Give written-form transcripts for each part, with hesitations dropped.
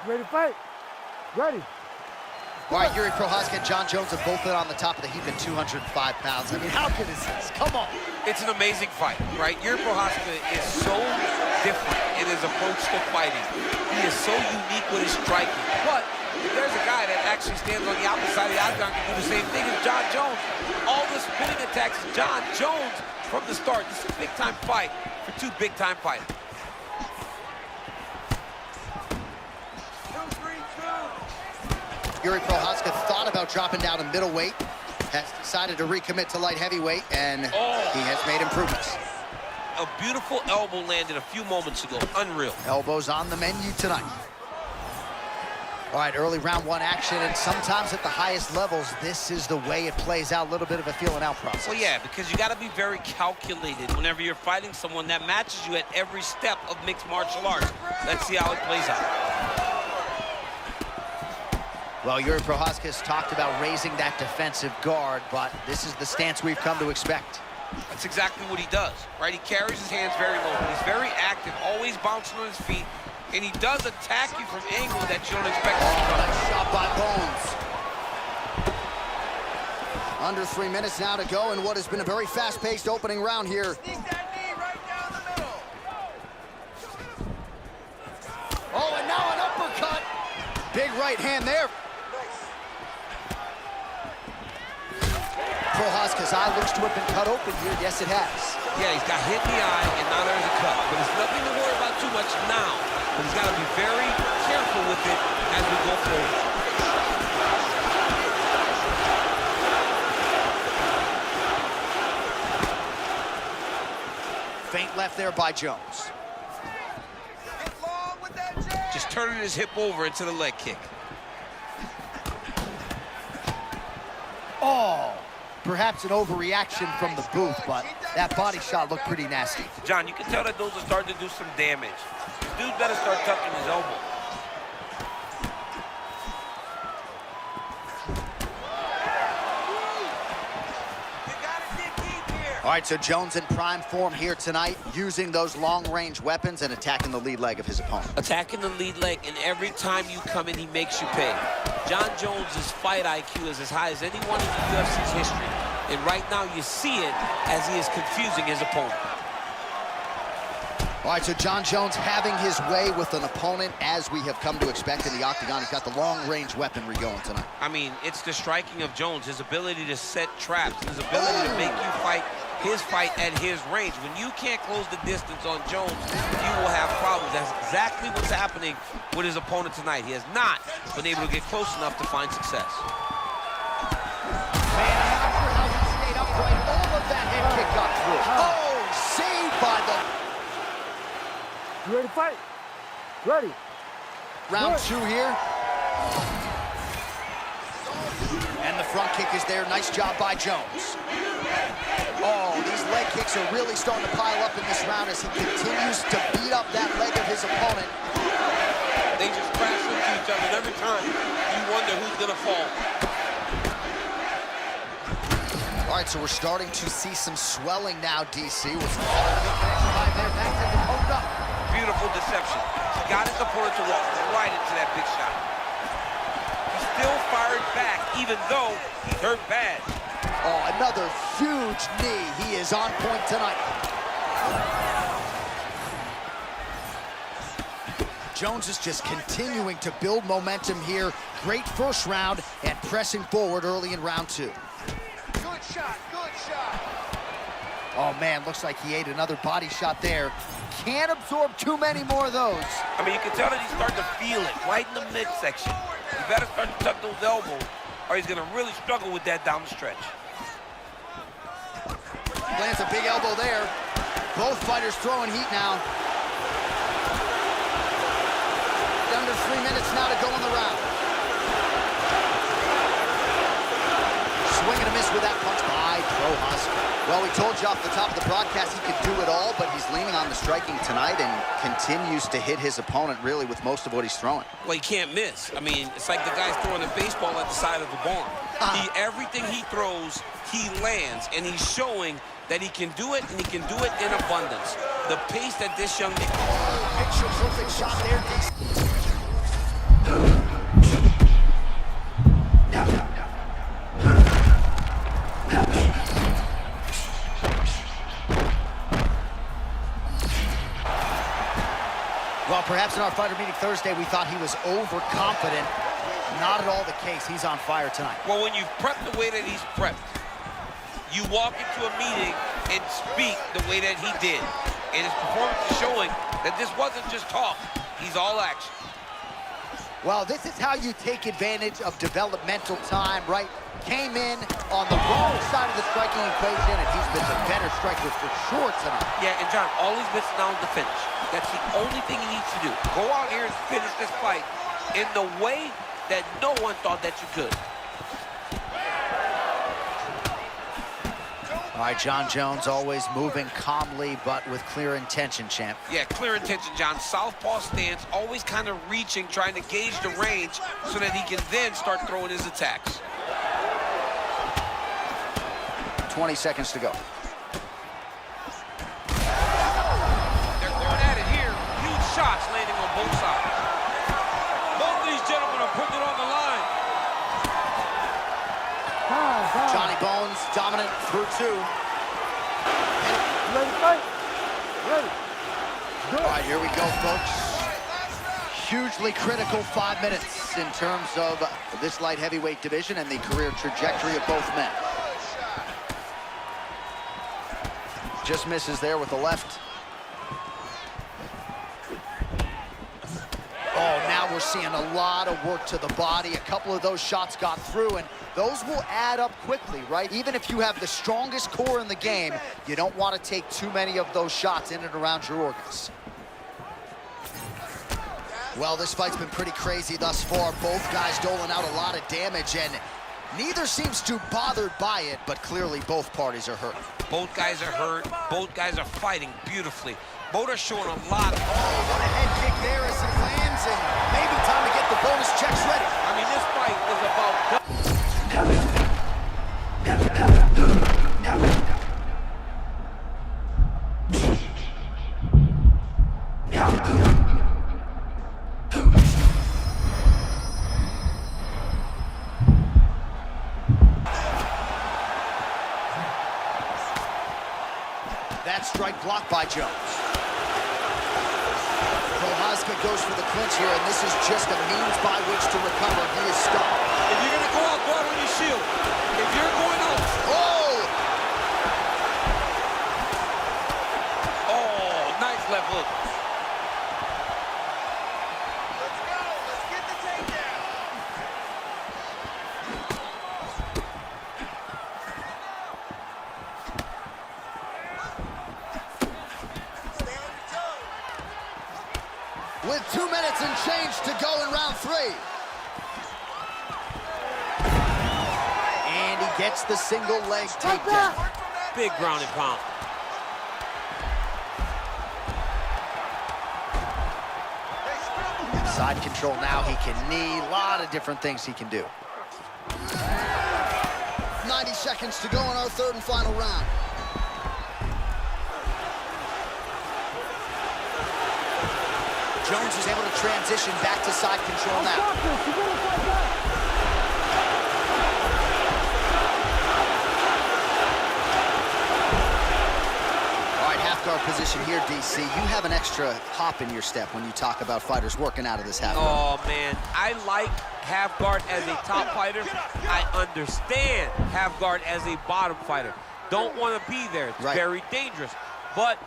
Ready to fight? Ready. All right, Yuri Prochazka and John Jones have both been on the top of the heap at 205 pounds. I mean, how good is this? Come on. It's an amazing fight, right? Yuri Prochazka is so different in his approach to fighting. He is so unique with his striking. But if there's a guy that actually stands on the opposite side of the octagon can do the same thing as John Jones. All the spinning attacks, John Jones from the start. This is a big-time fight for two big-time fighters. Yuri Prochazka thought about dropping down to middleweight, has decided to recommit to light heavyweight, and he has made improvements. A beautiful elbow landed a few moments ago. Unreal. Elbows on the menu tonight. All right, early round one action, and sometimes at the highest levels, this is the way it plays out, a little bit of a feeling out process. Well, yeah, because you got to be very calculated whenever you're fighting someone that matches you at every step of mixed martial arts. Let's see how it plays out. Well, Yuri Prochazka has talked about raising that defensive guard, but this is the stance we've come to expect. That's exactly what he does, right? He carries his hands very low. He's very active, always bouncing on his feet, and he does attack you from angles that you don't expect. Nice shot by Bones. Under 3 minutes now to go in what has been a very fast-paced opening round here. Sneak that knee right down the middle. Oh, and now an uppercut. Big right hand there. Prochazka's eye looks to have been cut open here. Yes, it has. Yeah, he's got hit in the eye, and now there's a cut. But it's nothing to worry about too much now. But he's got to be very careful with it as we go forward. Feint left there by Jones. Get long with that jab. Just turning his hip over into the leg kick. Oh, perhaps an overreaction from the booth, but that body shot looked pretty nasty. John, you can tell that those are starting to do some damage. Dude better start tucking his elbow. You gotta dig deep here. All right, so Jones in prime form here tonight, using those long-range weapons and attacking the lead leg of his opponent. Attacking the lead leg, and every time you come in, he makes you pay. John Jones's fight IQ is as high as anyone in the UFC's history. And right now, you see it as he is confusing his opponent. All right, so John Jones having his way with an opponent as we have come to expect in the octagon. He's got the long-range weaponry going tonight. I mean, it's the striking of Jones, his ability to set traps, his ability to make you fight his fight at his range. When you can't close the distance on Jones, you will have problems. That's exactly what's happening with his opponent tonight. He has not been able to get close enough to find success. Man, I'm not sure how he stayed upright. All of that head kick got through. Oh, saved by the... You ready to fight? Ready. Round two here. And the front kick is there. Nice job by Jones. Oh, these leg kicks are really starting to pile up in this round as he continues to beat up that leg of his opponent. They just crash into each other, and every time you wonder who's going to fall. All right, so we're starting to see some swelling now, DC. Back to the hold up. Beautiful deception. He got his opponent to walk right into that big shot. He still fired back, even though he's hurt bad. Oh, another huge knee. He is on point tonight. Jones is just continuing to build momentum here. Great first round and pressing forward early in round two. Good shot, good shot. Oh, man, looks like he ate another body shot there. Can't absorb too many more of those. I mean, you can tell that he's starting to feel it right in the midsection. You better start to tuck those elbows, or he's going to really struggle with that down the stretch. Lands a big elbow there. Both fighters throwing heat now. Under 3 minutes now to go in the round. Swing and a miss with that punch by Prochazka. Well, we told you off the top of the broadcast he could do it all, but he's leaning on the striking tonight and continues to hit his opponent really with most of what he's throwing. Well, he can't miss. I mean, it's like the guy's throwing a baseball at the side of the barn. Everything he throws, he lands, and he's showing that he can do it, and he can do it in abundance. The pace that this young man... Picture perfect shot there, DC. Well, perhaps in our fighter meeting Thursday, we thought he was overconfident. Not at all the case. He's on fire tonight. Well, when you've prepped the way that he's prepped, you walk into a meeting and speak the way that he did. And his performance is showing that this wasn't just talk. He's all action. Well, this is how you take advantage of developmental time, right? Came in on the wrong side of the striking equation, and he's been the better striker for sure tonight. Yeah, and John, all he's missing now is the finish. That's the only thing he needs to do. Go out here and finish this fight in the way that no one thought that you could. All right, John Jones always moving calmly, but with clear intention, champ. Yeah, clear intention, John. Southpaw stance, always kind of reaching, trying to gauge the range so that he can then start throwing his attacks. 20 seconds to go. They're going at it here. Huge shots landing on both sides. Both these gentlemen are putting it on the line. Time. Johnny Bones dominant through 2. Ready to fight? Ready. Do All it. right, here we go, folks. Hugely critical 5 minutes in terms of this light heavyweight division and the career trajectory of both men. Just misses there with the left. Oh, now we're seeing a lot of work to the body. A couple of those shots got through, and those will add up quickly, right? Even if you have the strongest core in the game, you don't want to take too many of those shots in and around your organs. Well, this fight's been pretty crazy thus far. Both guys doling out a lot of damage, and neither seems too bothered by it, but clearly both parties are hurt. Both guys are hurt. Both guys are fighting beautifully. Both are showing a lot of... Oh, what a head kick there as it lands, and maybe time to get the bonus checks ready. I mean, this fight is about... That strike blocked by Jones. Prochazka goes for the clinch here, and this is just a means by which to recover. He is stopped. If you're going to go out on your shield. If you're going out... Oh, nice left hook. Let's go. Let's get the takedown. Stay on your toes. With 2 minutes and change to go in round 3. And he gets the single leg takedown. Big ground and pound. Side control now, he can knee, a lot of different things he can do. 90 seconds to go in our third and final round. Jones is able to transition back to side control now. Stop this. You gotta fight back. All right, half guard position here, DC. You have an extra hop in your step when you talk about fighters working out of this half guard. Oh, man. I like half guard as a top fighter. I understand half guard as a bottom fighter. Don't want to be there. It's Right. very dangerous. But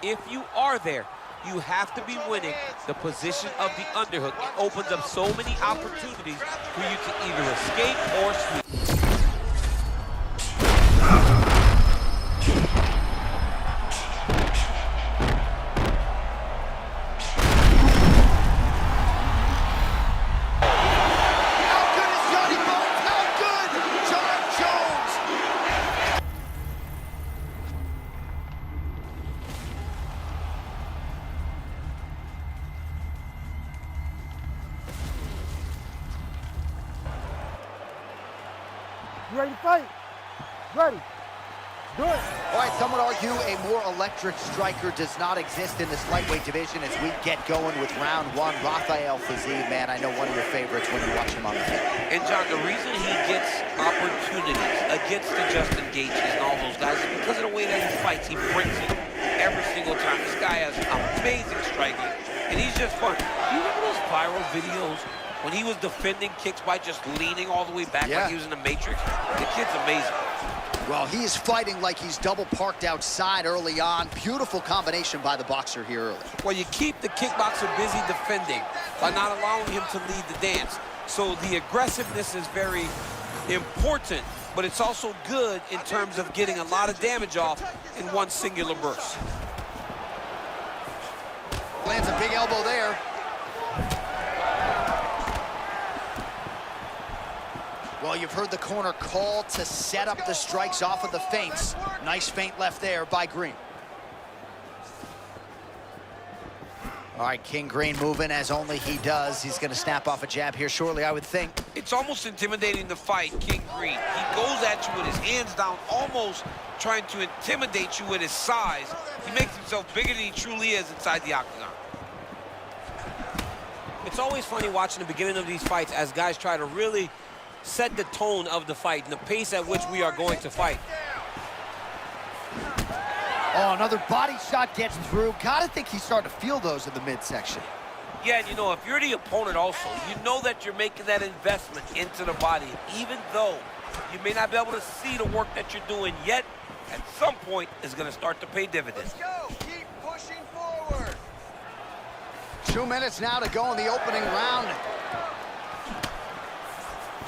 if you are there, you have to be winning the position of the underhook. It opens up so many opportunities for you to either escape or sweep. How good is Johnny Bones? How good, John Jones? You ready to fight? Ready. Do it. All right, some would argue a more electric striker does not exist in this lightweight division as we get going with round 1. Rafael Fiziev, man, I know one of your favorites when you watch him on the field. And John, the reason he gets opportunities against the Justin Gaethjes and all those guys is because of the way that he fights. He brings it every single time. This guy has amazing striking, and he's just fun. You remember those viral videos when he was defending kicks by just leaning all the way back like he was in the Matrix? The kid's amazing. Well, he is fighting like he's double parked outside early on. Beautiful combination by the boxer here early. Well, you keep the kickboxer busy defending by not allowing him to lead the dance. So the aggressiveness is very important, but it's also good in terms of getting a lot of damage off in one singular burst. Lands a big elbow there. Well, you've heard the corner call to set up the strikes off of the feints. Nice feint left there by Green. All right, King Green moving as only he does. He's going to snap off a jab here shortly, I would think. It's almost intimidating to fight King Green. He goes at you with his hands down, almost trying to intimidate you with his size. He makes himself bigger than he truly is inside the octagon. It's always funny watching the beginning of these fights as guys try to really set the tone of the fight and the pace at which we are going to fight. Oh, another body shot gets through. Gotta think he's starting to feel those in the midsection. Yeah, and you know, if you're the opponent also, you know that you're making that investment into the body, even though you may not be able to see the work that you're doing yet, at some point it's gonna start to pay dividends. Let's go. Keep pushing forward. 2 minutes now to go in the opening round.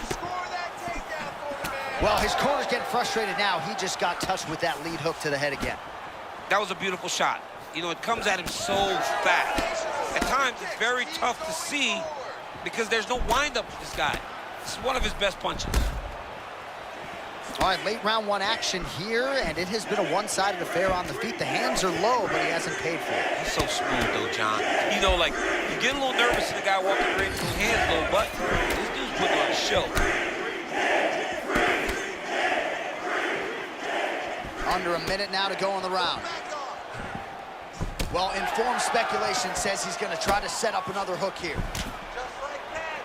Score that takedown for the man. Well, his corner's getting frustrated now. He just got touched with that lead hook to the head again. That was a beautiful shot. You know, it comes at him so fast. At times, it's very tough to see because there's no windup with this guy. This is one of his best punches. All right, late round one action here, and it has been a one-sided affair on the feet. The hands are low, but he hasn't paid for it. He's so smooth, though, John. You know, like, you get a little nervous in the guy walking right into his hands low, but this dude's putting on a show. Under a minute now to go in the round. Well, informed speculation says he's going to try to set up another hook here. Just like that.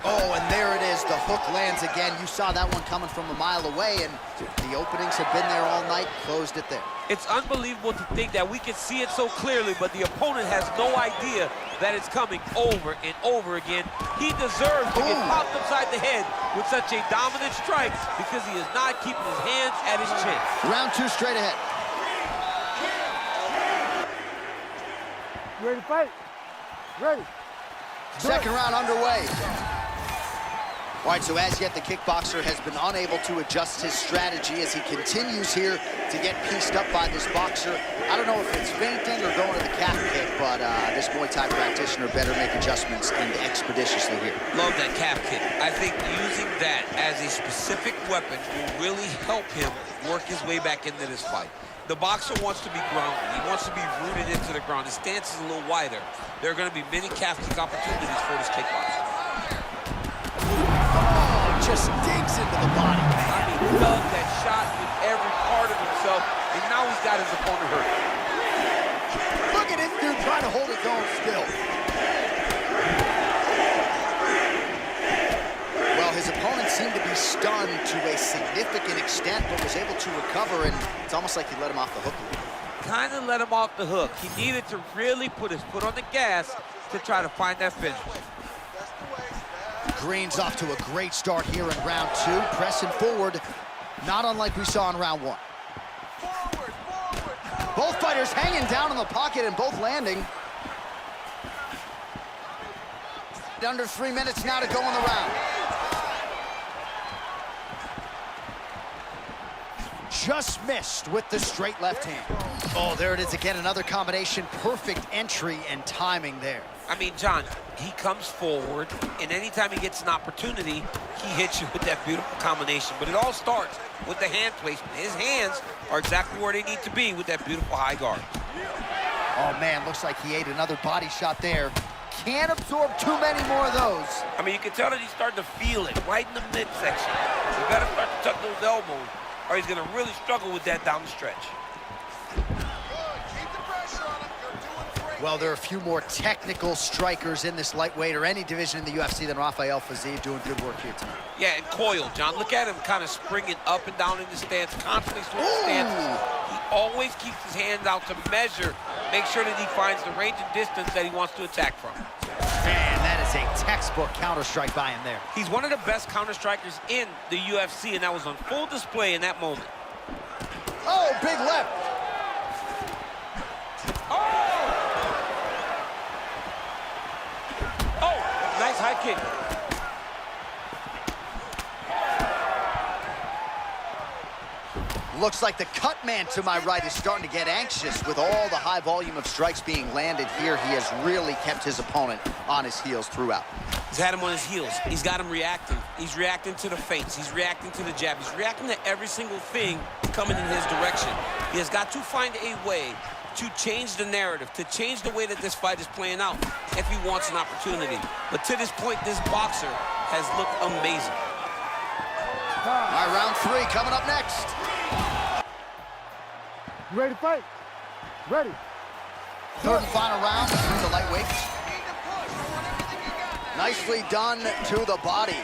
Oh, and there it is. The hook lands again. You saw that one coming from a mile away, and the openings have been there all night. Closed it there. It's unbelievable to think that we can see it so clearly, but the opponent has no idea that it's coming over and over again. He deserves to get popped upside the head with such a dominant strike because he is not keeping his hands at his chin. Round two straight ahead. You ready to fight? Ready. Second round underway. All right, so as yet, the kickboxer has been unable to adjust his strategy as he continues here to get pieced up by this boxer. I don't know if it's feinting or going to the calf kick, but this Muay Thai practitioner better make adjustments and expeditiously here. Love that calf kick. I think using that as a specific weapon will really help him work his way back into this fight. The boxer wants to be grounded. He wants to be rooted into the ground. His stance is a little wider. There are going to be many calf kick opportunities for this kickboxer. Just digs into the body. I mean, he loved that shot with every part of himself, and now he's got his opponent hurt. Look at this dude trying to hold his own still. Well, his opponent seemed to be stunned to a significant extent, but was able to recover, and it's almost like he let him off the hook a little. Kind of let him off the hook. He needed to really put his foot on the gas to try to find that finish. Green's off to a great start here in round two, pressing forward, not unlike we saw in round one. Forward, forward, forward. Both fighters hanging down in the pocket and both landing. Under 3 minutes now to go in the round. Just missed with the straight left hand. Oh, there it is again, another combination. Perfect entry and timing there. I mean, John, he comes forward, and anytime he gets an opportunity, he hits you with that beautiful combination. But it all starts with the hand placement. His hands are exactly where they need to be with that beautiful high guard. Oh, man, looks like he ate another body shot there. Can't absorb too many more of those. I mean, you can tell that he's starting to feel it right in the midsection. You better start to tuck those elbows, or he's going to really struggle with that down the stretch. Good. Keep the pressure on him. You're doing great. Well, there are a few more technical strikers in this lightweight or any division in the UFC than Rafael Fiziev, doing good work here tonight. Yeah, and Coyle, John, look at him kind of springing up and down in the stance, constantly switching stances. He always keeps his hands out to measure, make sure that he finds the range and distance that he wants to attack from. Man, that is a textbook counter-strike by him there. He's one of the best counter-strikers in the UFC, and that was on full display in that moment. Oh, big left. Nice high kick. Looks like the cut man to my right is starting to get anxious with all the high volume of strikes being landed here. He has really kept his opponent on his heels throughout. He's had him on his heels. He's got him reacting. He's reacting to the feints. He's reacting to the jab. He's reacting to every single thing coming in his direction. He has got to find a way to change the narrative, to change the way that this fight is playing out if he wants an opportunity. But to this point, this boxer has looked amazing. All right, round 3 coming up next. You ready to fight? Ready. Third and final round between the lightweights. Nicely done to the body.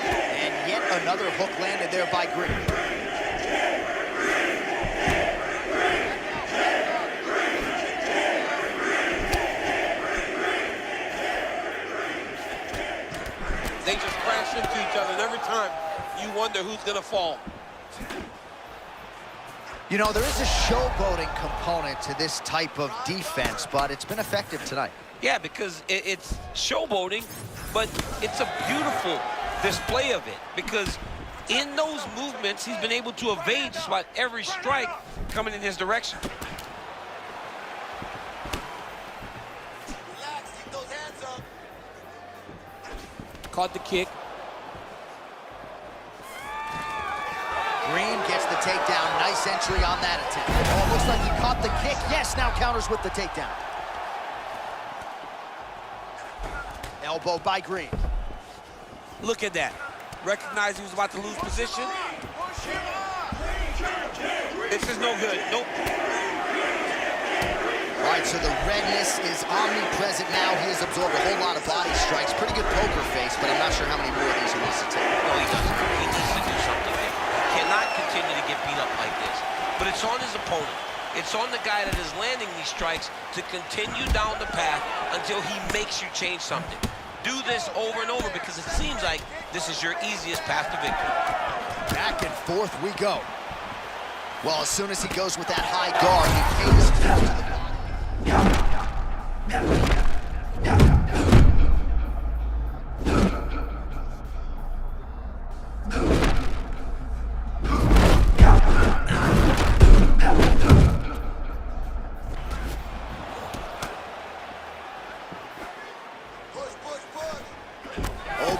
And yet another hook landed there by Green. They just crash into each other, and every time you wonder who's gonna fall. You know, there is a showboating component to this type of defense, but it's been effective tonight. Yeah, because it's showboating, but it's a beautiful display of it. Because in those movements, he's been able to evade just about every strike coming in his direction. Relax, keep those hands up. Caught the kick. Green gets the takedown. Nice entry on that attempt. Oh, looks like he caught the kick. Yes, now counters with the takedown. Elbow by Green. Look at that. Recognized he was about to lose position. Push him up. This is no good. Nope. All right, so the redness is omnipresent now. He has absorbed a whole lot of body strikes. Pretty good poker face, but I'm not sure how many more of these he needs to take. No, he doesn't. He needs to do something there. He cannot continue to get beat up like this. But it's on his opponent. It's on the guy that is landing these strikes to continue down the path until he makes you change something. Do this over and over because it seems like this is your easiest path to victory. Back and forth we go. Well, as soon as he goes with that high guard, he pays to the body.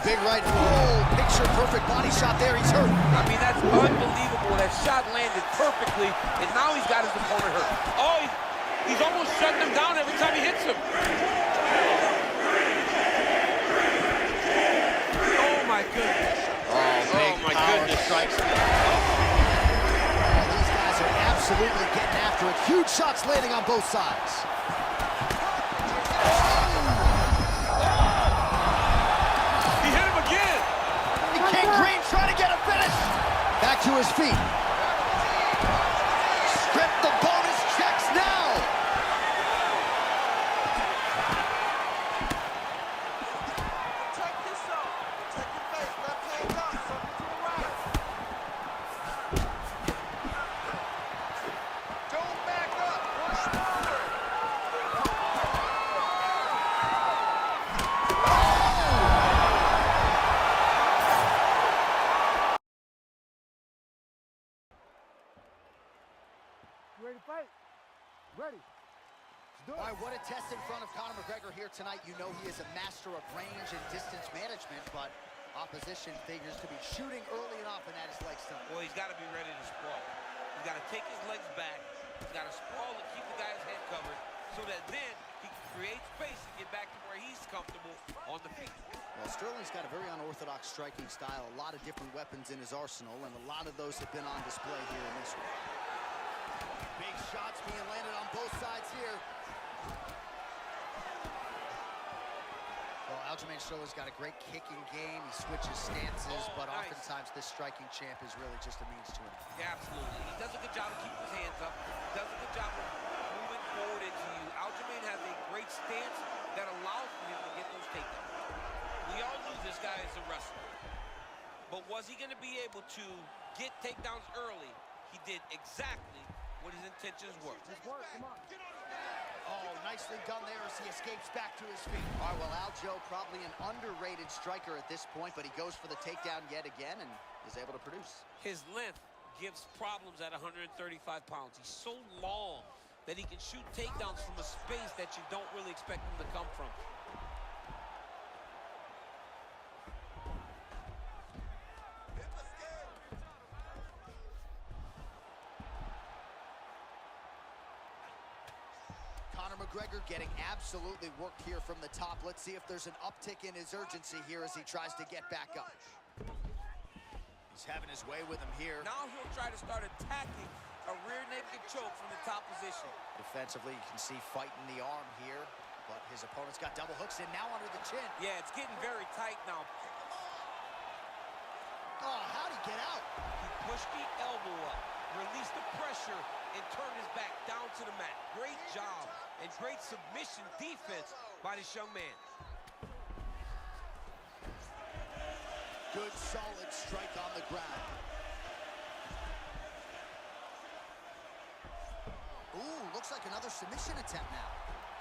Big right, oh, picture-perfect body shot there, he's hurt. I mean, that's unbelievable. That shot landed perfectly, and now he's got his opponent hurt. Oh, he's almost shutting him down every time he hits him. Oh, my goodness. Big my power goodness. strikes. These guys are absolutely getting after it. Huge shots landing on both sides. Green trying to get a finish. Back to his feet. Strip the bonus checks now. Check this out. Check your face. Left hand up. Something to the right. Don't back up. Push forward. You ready to fight? Ready. All right, what a test in front of Conor McGregor here tonight. You know he is a master of range and distance management, but opposition figures to be shooting early and often at his leg stump. Well, he's got to be ready to sprawl. He's got to take his legs back. He's got to sprawl and keep the guy's head covered so that then he can create space and get back to where he's comfortable on the feet. Well, Sterling's got a very unorthodox striking style, a lot of different weapons in his arsenal, and a lot of those have been on display here in this one. Big shots being landed on both sides here. Aljamain Sterling's got a great kicking game. He switches stances, but nice. oftentimes this striking champ is really just a means to an end. Yeah, absolutely. He does a good job of keeping his hands up. He does a good job of moving forward into you. Aljamain has a great stance that allows for him to get those takedowns. We all knew this guy is a wrestler. But was he going to be able to get takedowns early? He did exactly what his intentions were. Just work, come on. Oh, nicely done there as he escapes back to his feet. All right, well, Aljo probably an underrated striker at this point, but he goes for the takedown yet again and is able to produce. His length gives problems at 135 pounds. He's so long that he can shoot takedowns from a space that you don't really expect him to come from. Conor McGregor getting absolutely worked here from the top. Let's see if there's an uptick in his urgency here as he tries to get back up. He's having his way with him here. Now he'll try to start attacking a rear naked choke from the top position. Defensively, you can see fighting the arm here, but his opponent's got double hooks in now under the chin. Yeah, it's getting very tight now. Oh, how'd he get out? He pushed the elbow up, released the pressure, and turned his back down to the mat. Great job and great submission defense by this young man. Good, solid strike on the ground. Ooh, looks like another submission attempt now.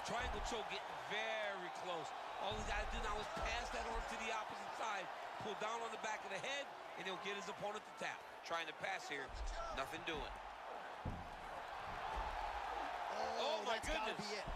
Triangle choke getting very close. All he's got to do now is pass that arm to the opposite side, pull down on the back of the head, and he'll get his opponent to tap. Trying to pass here, nothing doing. Oh, my that's gotta goodness. be it.